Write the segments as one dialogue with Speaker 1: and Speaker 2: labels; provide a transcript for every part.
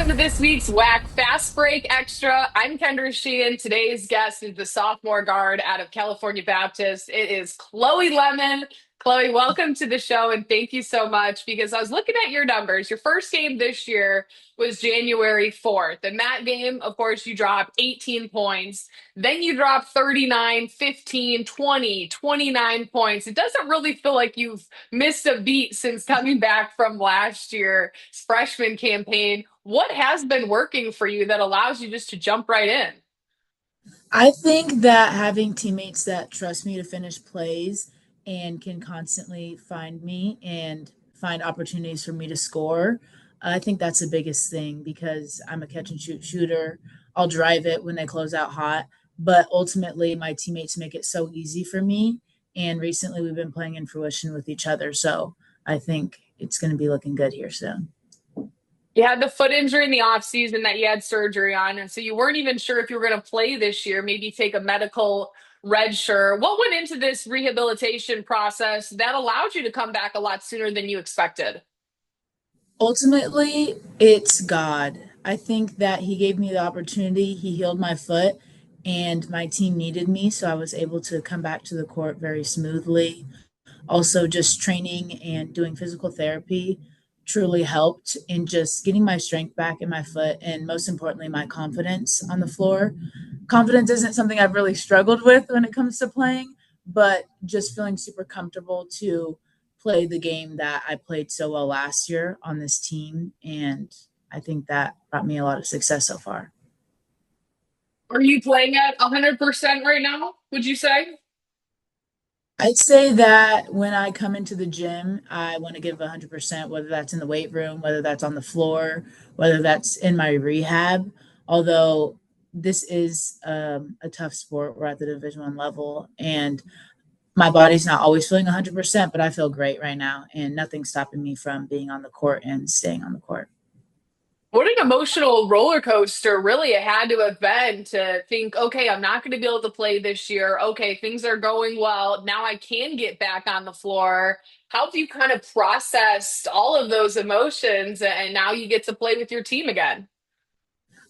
Speaker 1: Welcome to this week's WAC Fast Break Extra. I'm Kendra Sheehan. Today's guest is the sophomore guard out of California Baptist. It is Khloe Lemon. Khloe, welcome to the show and thank you so much because I was looking at your numbers. Your first game this year was January 4th. In that game, of course, you dropped 18 points. Then you dropped 39, 15, 20, 29 points. It doesn't really feel like you've missed a beat since coming back from last year's freshman campaign. What has been working for you that allows you just to jump right in?
Speaker 2: I think that having teammates that trust me to finish plays and can constantly find me and find opportunities for me to score, I think that's the biggest thing because I'm a catch and shoot shooter. I'll drive it when they close out hot, but ultimately my teammates make it so easy for me. And recently we've been playing in fruition with each other. So I think it's going to be looking good here soon.
Speaker 1: You had the foot injury in the offseason that you had surgery on, and so you weren't even sure if you were going to play this year, maybe take a medical red shirt. What went into this rehabilitation process that allowed you to come back a lot sooner than you expected?
Speaker 2: Ultimately, it's God. I think that He gave me the opportunity. He healed my foot, and my team needed me, so I was able to come back to the court very smoothly. Also, just training and doing physical therapy truly helped in just getting my strength back in my foot, and most importantly, my confidence on the floor. Confidence isn't something I've really struggled with when it comes to playing, but just feeling super comfortable to play the game that I played so well last year on this team. And I think that brought me a lot of success so far.
Speaker 1: Are you playing at 100% right now, would you say?
Speaker 2: I'd say that when I come into the gym, I want to give 100%, whether that's in the weight room, whether that's on the floor, whether that's in my rehab. Although this is a tough sport, we're at the Division 1 level, and my body's not always feeling 100%, but I feel great right now, and nothing's stopping me from being on the court and staying on the court.
Speaker 1: What an emotional roller coaster, really, it had to have been to think, okay, I'm not going to be able to play this year. Okay, things are going well. Now I can get back on the floor. How have you kind of processed all of those emotions and now you get to play with your team again?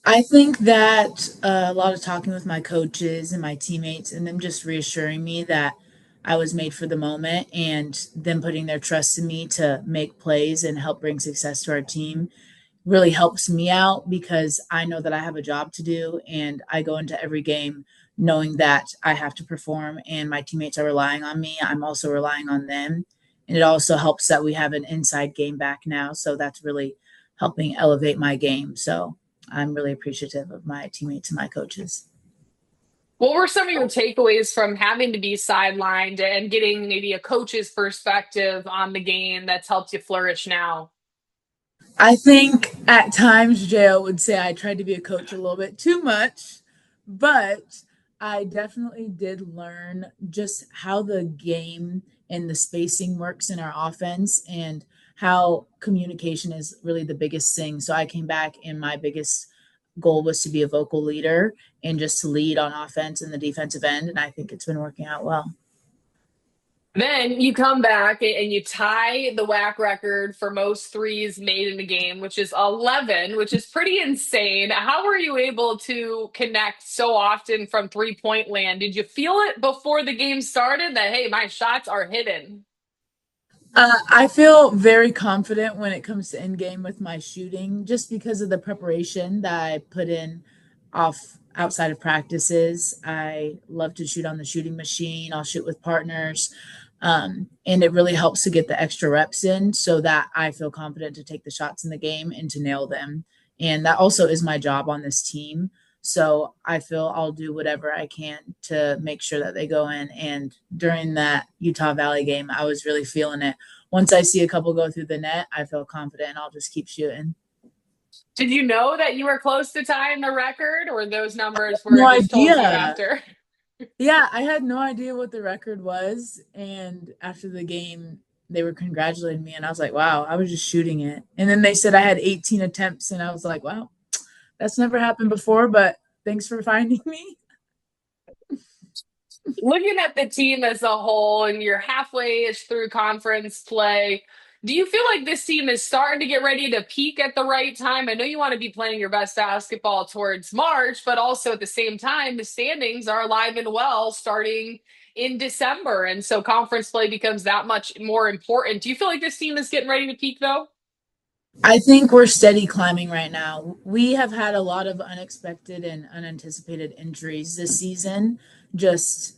Speaker 2: I think that a lot of talking with my coaches and my teammates, and them just reassuring me that I was made for the moment, and them putting their trust in me to make plays and help bring success to our team really helps me out because I know that I have a job to do, and I go into every game knowing that I have to perform, and my teammates are relying on me. I'm also relying on them. And it also helps that we have an inside game back now. So that's really helping elevate my game. So I'm really appreciative of my teammates and my coaches.
Speaker 1: What were some of your takeaways from having to be sidelined and getting maybe a coach's perspective on the game that's helped you flourish now?
Speaker 2: I think at times JL would say I tried to be a coach a little bit too much, but I definitely did learn just how the game and the spacing works in our offense and how communication is really the biggest thing. So I came back and my biggest goal was to be a vocal leader and just to lead on offense and the defensive end. And I think it's been working out well.
Speaker 1: Then you come back and you tie the WAC record for most threes made in a game, which is 11, which is pretty insane. How were you able to connect so often from 3-point land? Did you feel it before the game started that, hey, my shots are hidden?
Speaker 2: I feel very confident when it comes to end game with my shooting, just because of the preparation that I put in off outside of practices. I love to shoot on the shooting machine. I'll shoot with partners, and it really helps to get the extra reps in, so that I feel confident to take the shots in the game and to nail them. And that also is my job on this team. So I feel I'll do whatever I can to make sure that they go in. And during that Utah Valley game, I was really feeling it. Once I see a couple go through the net, I feel confident and I'll just keep shooting.
Speaker 1: Did you know that you were close to tying the record, or those numbers were
Speaker 2: No
Speaker 1: just told to you
Speaker 2: idea.
Speaker 1: after?
Speaker 2: Yeah, I had no idea what the record was. And after the game, they were congratulating me. And I was like, wow, I was just shooting it. And then they said I had 18 attempts. And I was like, wow, that's never happened before, but thanks for finding me.
Speaker 1: Looking at the team as a whole, and you're halfway ish through conference play, Do you feel like this team is starting to get ready to peak at the right time? I know you want to be playing your best basketball towards March, but also at the same time, the standings are alive and well starting in December. And so conference play becomes that much more important. Do you feel like this team is getting ready to peak, though?
Speaker 2: I think we're steady climbing right now. We have had a lot of unexpected and unanticipated injuries this season, just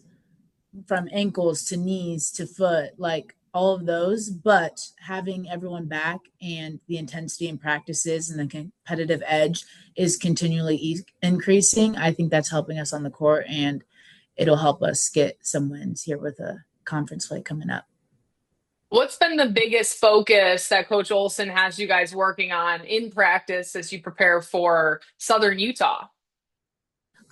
Speaker 2: from ankles to knees to foot, like all of those. But having everyone back and the intensity in practices and the competitive edge is continually increasing. I think that's helping us on the court, and it'll help us get some wins here with a conference play coming up.
Speaker 1: What's been the biggest focus that Coach Olson has you guys working on in practice as you prepare for Southern Utah?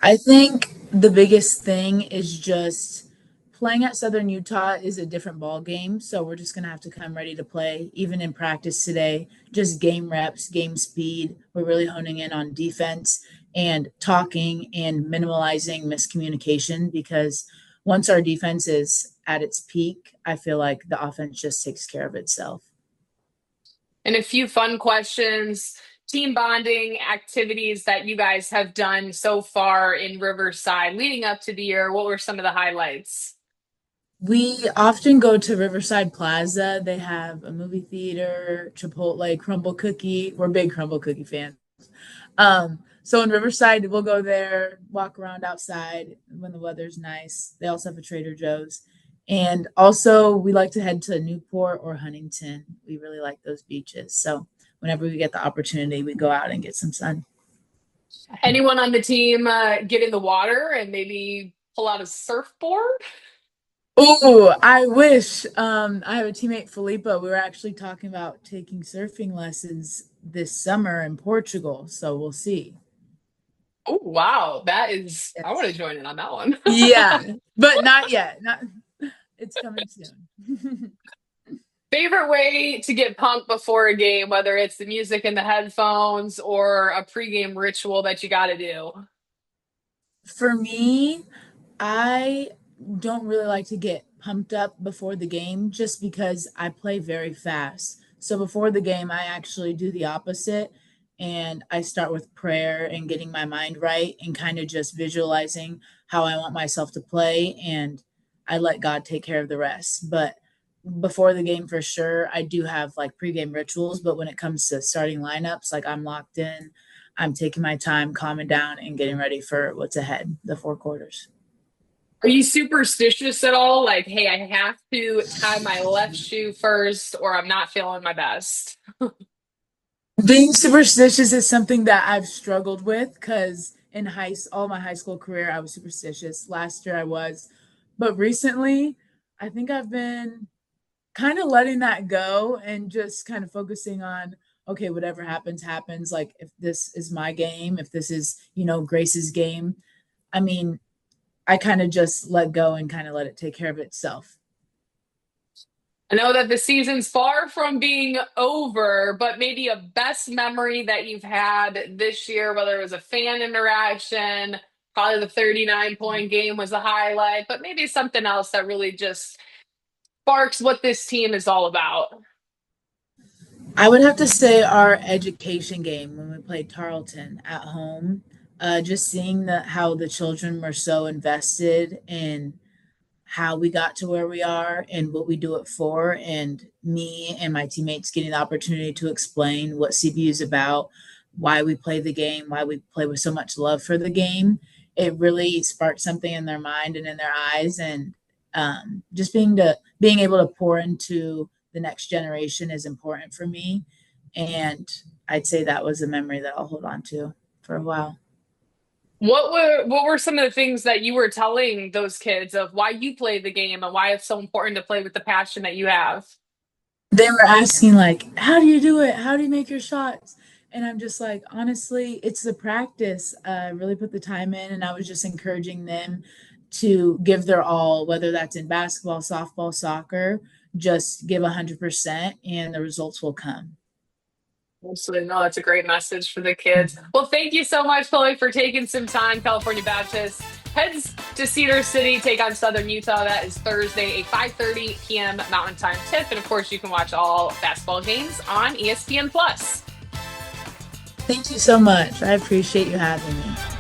Speaker 2: I think the biggest thing is just playing at Southern Utah is a different ball game, so we're just gonna have to come ready to play. Even in practice today, just game reps, game speed. We're really honing in on defense and talking and minimalizing miscommunication because once our defense is at its peak, I feel like the offense just takes care of itself.
Speaker 1: And a few fun questions, team bonding activities that you guys have done so far in Riverside leading up to the year. What were some of the highlights?
Speaker 2: We often go to Riverside Plaza. They have a movie theater, Chipotle, crumble cookie. We're big crumble cookie fans. So in Riverside, we'll go there, walk around outside when the weather's nice. They also have a Trader Joe's. And also, we like to head to Newport or Huntington. We really like those beaches. So whenever we get the opportunity, we go out and get some sun.
Speaker 1: Anyone on the team get in the water and maybe pull out a surfboard?
Speaker 2: Oh, I wish. I have a teammate, Felipa. We were actually talking about taking surfing lessons this summer in Portugal. So we'll see.
Speaker 1: Oh, wow. I want
Speaker 2: Yes.
Speaker 1: to join in on that one.
Speaker 2: Yeah, but not yet. Not. It's coming soon.
Speaker 1: Favorite way to get pumped before a game, whether it's the music in the headphones or a pregame ritual that you got to do?
Speaker 2: For me, I don't really like to get pumped up before the game just because I play very fast. So before the game, I actually do the opposite and I start with prayer and getting my mind right and kind of just visualizing how I want myself to play and I let God take care of the rest. But before the game for sure, I do have like pregame rituals, but when it comes to starting lineups, like I'm locked in. I'm taking my time, calming down, and getting ready for what's ahead, the four quarters.
Speaker 1: Are you superstitious at all? Like, hey, I have to tie my left shoe first, or I'm not feeling my best.
Speaker 2: Being superstitious is something that I've struggled with because in all my high school career, I was superstitious. Last year, I was, but recently, I think I've been kind of letting that go and just kind of focusing on okay, whatever happens, happens. Like if this is my game, if this is Grace's game, I mean, I kind of just let go and kind of let it take care of itself.
Speaker 1: I know that the season's far from being over, but maybe a best memory that you've had this year, whether it was a fan interaction, probably the 39-point game was a highlight, but maybe something else that really just sparks what this team is all about.
Speaker 2: I would have to say our education game when we played Tarleton at home. Just seeing how the children were so invested in how we got to where we are and what we do it for, and me and my teammates getting the opportunity to explain what CBU is about, why we play the game, why we play with so much love for the game. It really sparked something in their mind and in their eyes, and just being able to pour into the next generation is important for me. And I'd say that was a memory that I'll hold on to for a while.
Speaker 1: What were some of the things that you were telling those kids of why you play the game and why it's so important to play with the passion that you have?
Speaker 2: They were asking like, how do you do it? How do you make your shots? And I'm just like, honestly, it's the practice. Really put the time in, and I was just encouraging them to give their all, whether that's in basketball, softball, soccer. Just give 100%, and the results will come.
Speaker 1: Absolutely. No, that's a great message for the kids. Well, thank you so much, Chloe, for taking some time, California Baptist. heads to Cedar City, take on Southern Utah. That is Thursday, a 5:30 p.m. Mountain Time tip. And of course, you can watch all basketball games on ESPN Plus.
Speaker 2: Thank you so much. I appreciate you having me.